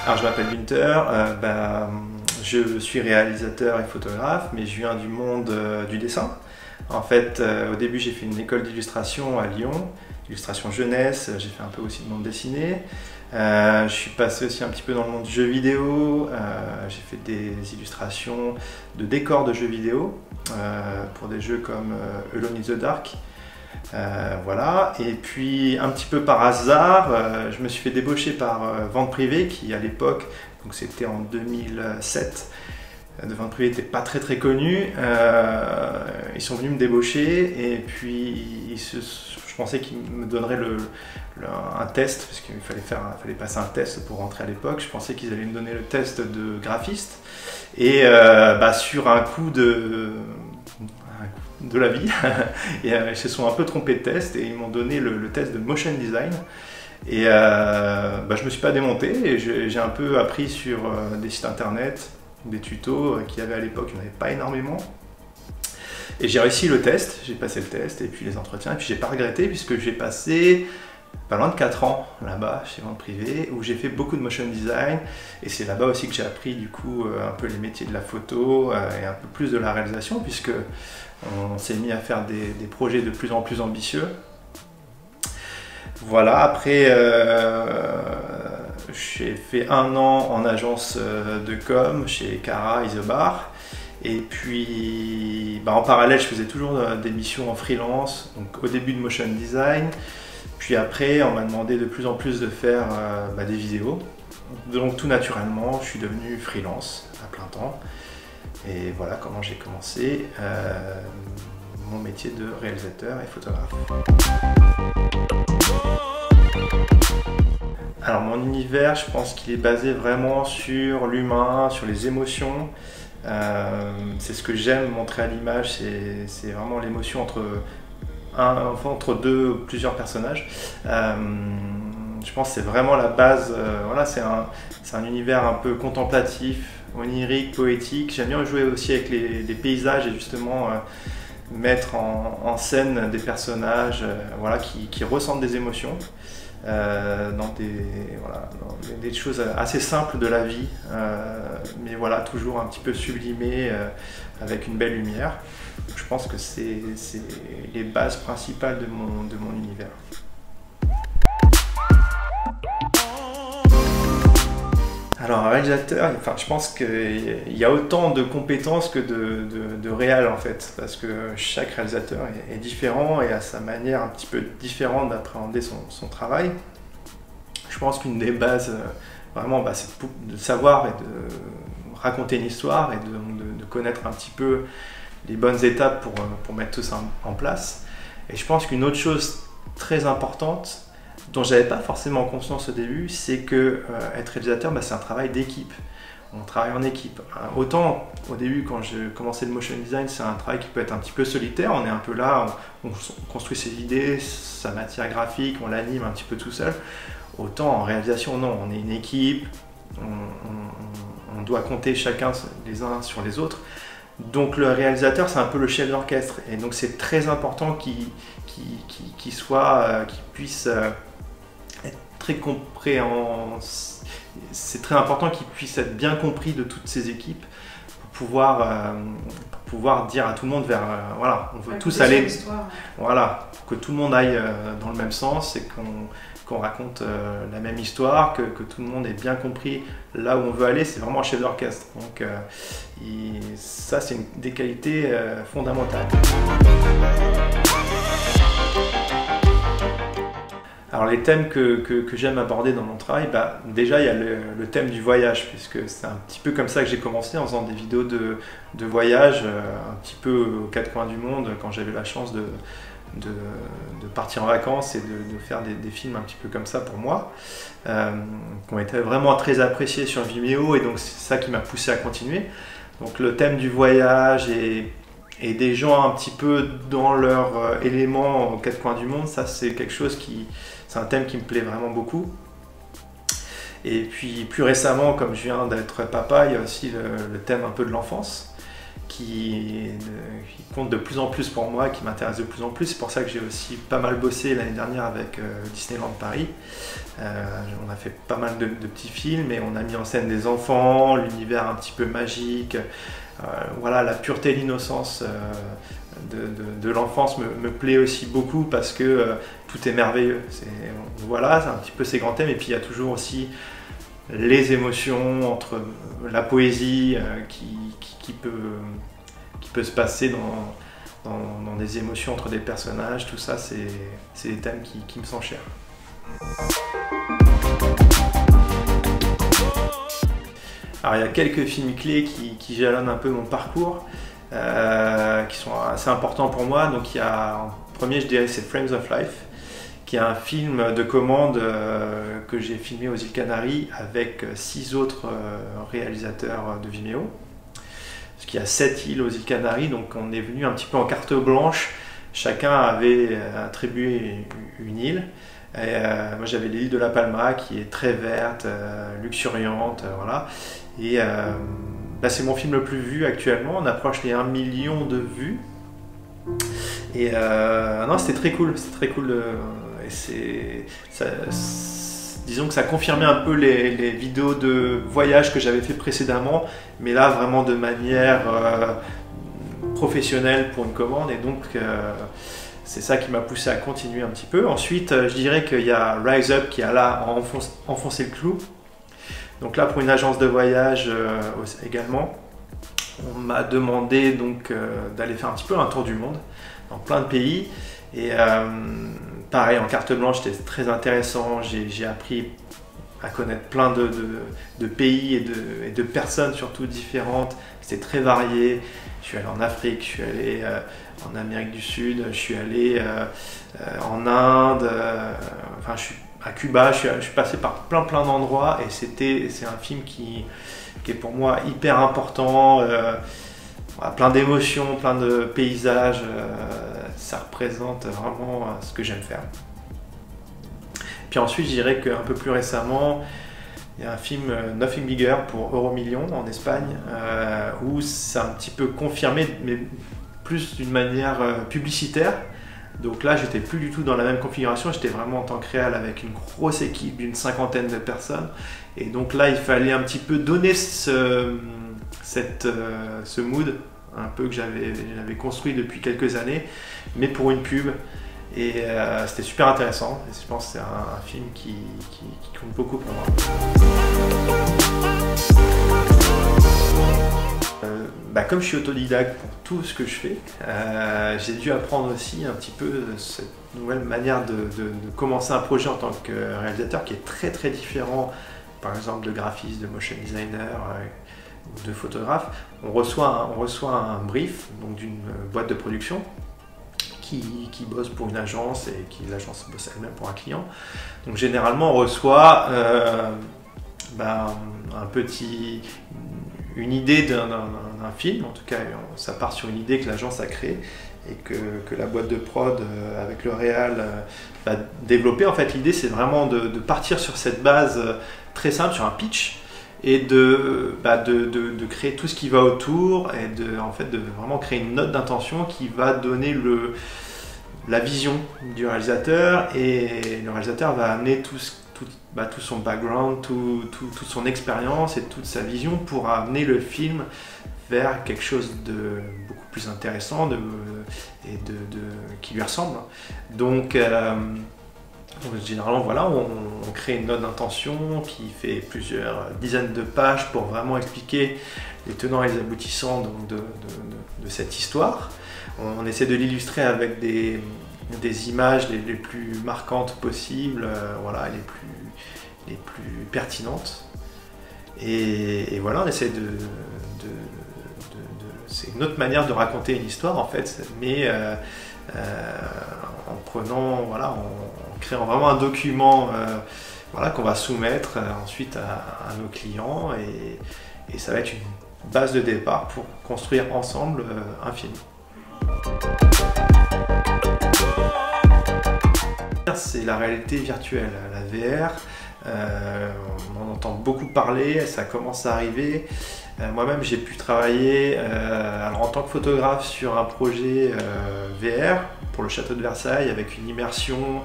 Alors je m'appelle Günther, je suis réalisateur et photographe, mais je viens du monde du dessin. En fait, au début j'ai fait une école d'illustration à Lyon, illustration jeunesse, j'ai fait un peu aussi de bande dessinée. Je suis passé aussi un petit peu dans le monde du jeu vidéo, j'ai fait des illustrations de décors de jeux vidéo pour des jeux comme Alone in the Dark. Voilà, et puis un petit peu par hasard, je me suis fait débaucher par Vente Privée qui à l'époque, donc c'était en 2007, de Vente Privée n'était pas très connu. Ils sont venus me débaucher et puis je pensais qu'ils me donneraient un test, parce qu'il fallait passer un test pour rentrer à l'époque. Je pensais qu'ils allaient me donner le test de graphiste et sur un coup de la vie, et ils se sont un peu trompés de test et ils m'ont donné le test de motion design. Et je me suis pas démonté et j'ai un peu appris sur des sites internet, des tutos qu'il y avait à l'époque, il n'y en avait pas énormément. Et j'ai réussi le test, j'ai passé le test et puis les entretiens, et puis j'ai pas regretté puisque j'ai passé pas loin de 4 ans là-bas chez Vente Privée où j'ai fait beaucoup de motion design, et c'est là-bas aussi que j'ai appris du coup un peu les métiers de la photo et un peu plus de la réalisation, puisque on s'est mis à faire des projets de plus en plus ambitieux. Voilà, après j'ai fait 1 an en agence de com chez Cara Isobar. Et puis en parallèle je faisais toujours des missions en freelance, donc au début de motion design, puis après on m'a demandé de plus en plus de faire des vidéos, donc tout naturellement je suis devenu freelance à plein temps, et voilà comment j'ai commencé mon métier de réalisateur et photographe. Alors mon univers, je pense qu'il est basé vraiment sur l'humain, sur les émotions. C'est ce que j'aime montrer à l'image, c'est vraiment l'émotion entre plusieurs personnages. Je pense que c'est vraiment la base. Voilà, c'est un univers un peu contemplatif, onirique, poétique. J'aime bien jouer aussi avec les paysages et justement mettre en scène des personnages qui ressentent des émotions. Dans des choses assez simples de la vie, mais voilà, toujours un petit peu sublimées avec une belle lumière. Je pense que c'est les bases principales de mon univers. Alors un réalisateur, je pense qu'il y a autant de compétences que de réal en fait, parce que chaque réalisateur est différent et a sa manière un petit peu différente d'appréhender son travail. Je pense qu'une des bases, vraiment, c'est de savoir et de raconter une histoire et de connaître un petit peu les bonnes étapes pour mettre tout ça en place. Et je pense qu'une autre chose très importante, dont j'avais pas forcément conscience au début, c'est que être réalisateur, c'est un travail d'équipe. On travaille en équipe. Autant au début, quand j'ai commencé le motion design, c'est un travail qui peut être un petit peu solitaire. On est un peu là, on construit ses idées, sa matière graphique, on l'anime un petit peu tout seul. Autant en réalisation, non, on est une équipe, on doit compter chacun les uns sur les autres. Donc le réalisateur, c'est un peu le chef d'orchestre, et donc c'est très important qu'il puisse être très compréhensible. C'est très important qu'il puisse être bien compris de toutes ces équipes pour pouvoir dire à tout le monde voilà, on veut tous aller, voilà, pour que tout le monde aille dans le même sens et qu'on raconte la même histoire, que tout le monde ait bien compris là où on veut aller. C'est vraiment un chef d'orchestre. Donc ça, c'est une des qualités fondamentales. Alors les thèmes que j'aime aborder dans mon travail, déjà il y a le thème du voyage, puisque c'est un petit peu comme ça que j'ai commencé, en faisant des vidéos de voyage un petit peu aux 4 coins du monde, quand j'avais la chance de partir en vacances et de faire des films un petit peu comme ça pour moi, qui ont été vraiment très appréciés sur Vimeo, et donc c'est ça qui m'a poussé à continuer. Donc le thème du voyage et des gens un petit peu dans leur élément aux 4 coins du monde, ça c'est quelque chose c'est un thème qui me plaît vraiment beaucoup. Et puis plus récemment, comme je viens d'être papa, il y a aussi le thème un peu de l'enfance, qui compte de plus en plus pour moi, qui m'intéresse de plus en plus. C'est pour ça que j'ai aussi pas mal bossé l'année dernière avec Disneyland Paris. On a fait pas mal de petits films et on a mis en scène des enfants, l'univers un petit peu magique. Voilà, la pureté et l'innocence de l'enfance me plaît aussi beaucoup parce que tout est merveilleux. Voilà, c'est un petit peu ces grands thèmes. Et puis il y a toujours aussi les émotions, entre la poésie qui peut se passer dans des émotions entre des personnages, tout ça, c'est des thèmes qui me sont chers. Alors il y a quelques films clés qui jalonnent un peu mon parcours, qui sont assez importants pour moi. Donc il y a, en premier je dirais, c'est Frames of Life, qui est un film de commande que j'ai filmé aux îles Canaries avec 6 autres réalisateurs de Vimeo. Parce qu'il y a 7 îles aux îles Canaries, donc on est venu un petit peu en carte blanche. Chacun avait attribué une île. Moi j'avais l'île de La Palma qui est très verte, luxuriante, voilà. Et c'est mon film le plus vu actuellement, on approche les 1 million de vues. Et non, c'était très cool, disons que ça confirmait un peu les vidéos de voyage que j'avais fait précédemment, mais là vraiment de manière professionnelle pour une commande, et donc c'est ça qui m'a poussé à continuer un petit peu. Ensuite, je dirais qu'il y a Rise Up qui a là enfoncé le clou. Donc là, pour une agence de voyage également, on m'a demandé donc d'aller faire un petit peu un tour du monde dans plein de pays. Et pareil, en carte blanche, c'était très intéressant. J'ai appris à connaître plein de pays et de personnes surtout différentes. C'était très varié. Je suis allé en Afrique, je suis allé en Amérique du Sud, je suis allé en Inde, enfin je suis à Cuba, je suis passé par plein d'endroits, et c'est un film qui est pour moi hyper important. Plein d'émotions, plein de paysages, ça représente vraiment ce que j'aime faire. Puis ensuite, je dirais qu'un peu plus récemment, il y a un film Nothing Bigger pour Euromillions en Espagne, où c'est un petit peu confirmé, mais plus d'une manière publicitaire. Donc là, j'étais plus du tout dans la même configuration, j'étais vraiment en tant que réal avec une grosse équipe d'une 50aine de personnes. Et donc là, il fallait un petit peu donner ce mood un peu que j'avais construit depuis quelques années, mais pour une pub. Et c'était super intéressant, et je pense que c'est un film qui compte beaucoup pour moi. Comme je suis autodidacte pour tout ce que je fais, j'ai dû apprendre aussi un petit peu cette nouvelle manière de commencer un projet en tant que réalisateur, qui est très différent, par exemple, de graphiste, de motion designer, de photographe. On reçoit un brief d'une boîte de production qui bosse pour une agence, et l'agence bosse elle-même pour un client. Donc généralement on reçoit une idée d'un film, en tout cas ça part sur une idée que l'agence a créée et que la boîte de prod avec le réal va développer. En fait, l'idée c'est vraiment de partir sur cette base très simple, sur un pitch, et de créer tout ce qui va autour, et de vraiment créer une note d'intention qui va donner la vision du réalisateur, et le réalisateur va amener tout son background, toute son expérience et toute sa vision pour amener le film vers quelque chose de beaucoup plus intéressant qui lui ressemble. Donc généralement, voilà, on crée une note d'intention qui fait plusieurs dizaines de pages pour vraiment expliquer les tenants et les aboutissants de cette histoire. On essaie de l'illustrer avec des images les plus marquantes possibles, voilà, les plus pertinentes. Et voilà, on essaie c'est une autre manière de raconter une histoire, en fait, mais en prenant, voilà, en créant vraiment un document voilà, qu'on va soumettre ensuite à nos clients, et ça va être une base de départ pour construire ensemble un film. C'est la réalité virtuelle, la VR. On en entend beaucoup parler, ça commence à arriver. Moi-même, j'ai pu travailler alors en tant que photographe sur un projet VR pour le château de Versailles avec une immersion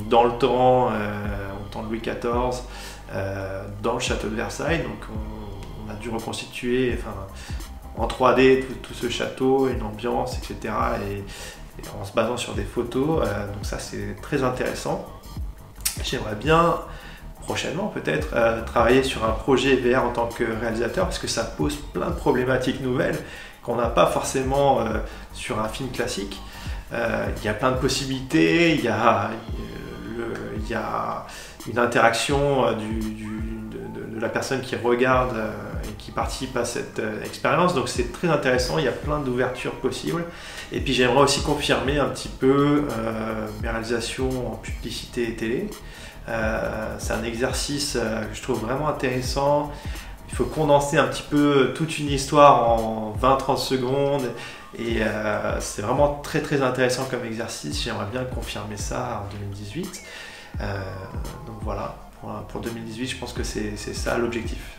dans le temps, au temps de Louis XIV, dans le château de Versailles. Donc on a dû reconstituer en 3D tout ce château, une ambiance, etc. Et en se basant sur des photos. Donc ça, c'est très intéressant. J'aimerais bien prochainement peut-être travailler sur un projet VR en tant que réalisateur parce que ça pose plein de problématiques nouvelles qu'on n'a pas forcément sur un film classique. Il y a plein de possibilités, il y a une interaction de la personne qui regarde et qui participe à cette expérience, donc c'est très intéressant, il y a plein d'ouvertures possibles. Et puis j'aimerais aussi confirmer un petit peu mes réalisations en publicité et télé. C'est un exercice que je trouve vraiment intéressant. Il faut condenser un petit peu toute une histoire en 20-30 secondes et c'est vraiment très très intéressant comme exercice. J'aimerais bien confirmer ça en 2018. Donc voilà, pour 2018, je pense que c'est ça l'objectif.